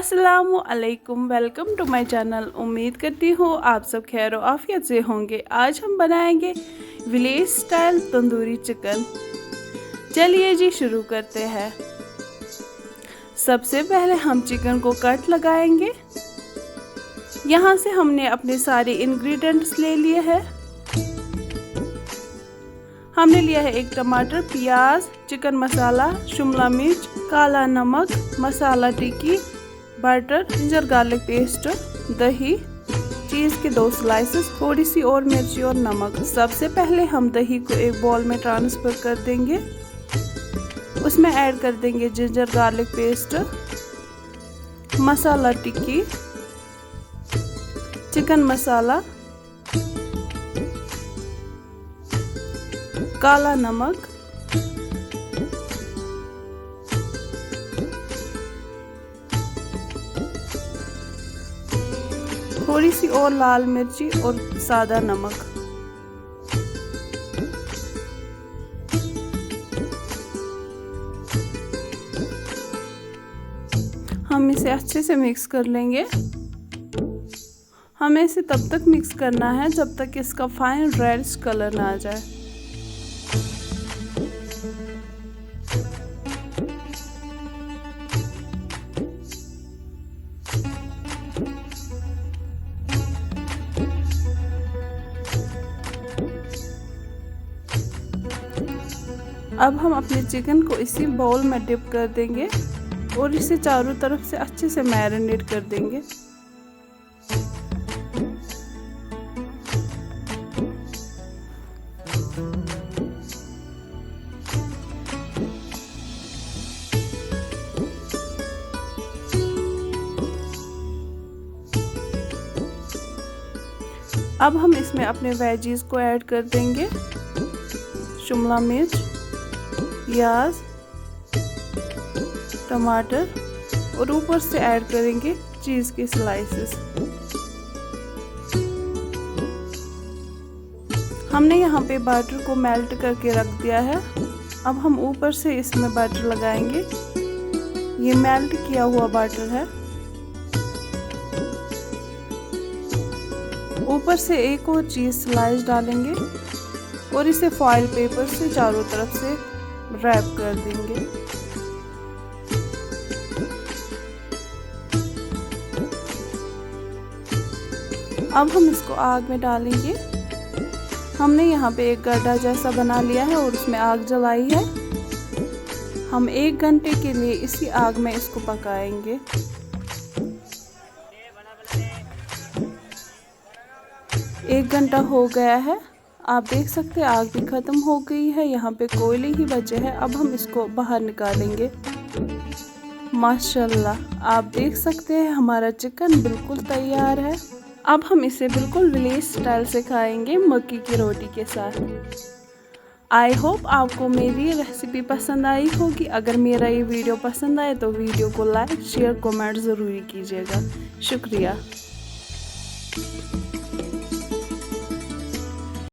अस्सलामु अलैकुम, welcome to my channel. उम्मीद करती हूँ आप सब खैर और आफियत से होंगे। आज हम बनाएंगे विलेज स्टाइल तंदूरी चिकन। चलिए जी शुरू करते हैं। सबसे पहले हम चिकन को कट लगाएंगे। यहाँ से हमने अपने सारे इंग्रेडिएंट्स ले लिए हैं। हमने लिया है एक टमाटर, प्याज, चिकन मसाला, शिमला मिर्च, काला नमक, मसाला टिक्की, बटर, जिंजर गार्लिक पेस्ट, दही, चीज़ के 2 स्लाइसेस, थोड़ी सी और मिर्ची और नमक। सबसे पहले हम दही को एक बॉल में ट्रांसफ़र कर देंगे। उसमें ऐड कर देंगे जिंजर गार्लिक पेस्ट, मसाला टिक्की, चिकन मसाला, काला नमक, थोड़ी सी और लाल मिर्ची और सादा नमक। हम इसे अच्छे से मिक्स कर लेंगे। हमें इसे तब तक मिक्स करना है जब तक इसका फाइन रेडिश कलर ना आ जाए। अब हम अपने चिकन को इसी बाउल में डिप कर देंगे और इसे चारों तरफ से अच्छे से मैरिनेट कर देंगे। अब हम इसमें अपने वेजीज को ऐड कर देंगे। शिमला मिर्च, प्याज, टमाटर और ऊपर से ऐड करेंगे चीज़ के स्लाइसेस। हमने यहाँ पे बटर को मेल्ट करके रख दिया है। अब हम ऊपर से इसमें बटर लगाएंगे। ये मेल्ट किया हुआ बटर है। ऊपर से एक और चीज़ स्लाइस डालेंगे और इसे फॉइल पेपर से चारों तरफ से रैप कर देंगे। अब हम इसको आग में डालेंगे। हमने यहाँ पे एक गड्ढा जैसा बना लिया है और उसमें आग जलाई है। हम 1 घंटे के लिए इसी आग में इसको पकाएंगे। एक घंटा हो गया है। आप देख सकते हैं आग भी ख़त्म हो गई है। यहाँ पे कोयले ही बचे हैं। अब हम इसको बाहर निकालेंगे। माशाल्लाह आप देख सकते हैं हमारा चिकन बिल्कुल तैयार है। अब हम इसे बिल्कुल विलेज स्टाइल से खाएंगे मक्की की रोटी के साथ। आई होप आपको मेरी ये रेसिपी पसंद आई होगी। अगर मेरा ये वीडियो पसंद आए तो वीडियो को लाइक, शेयर, कमेंट ज़रूर कीजिएगा। शुक्रिया।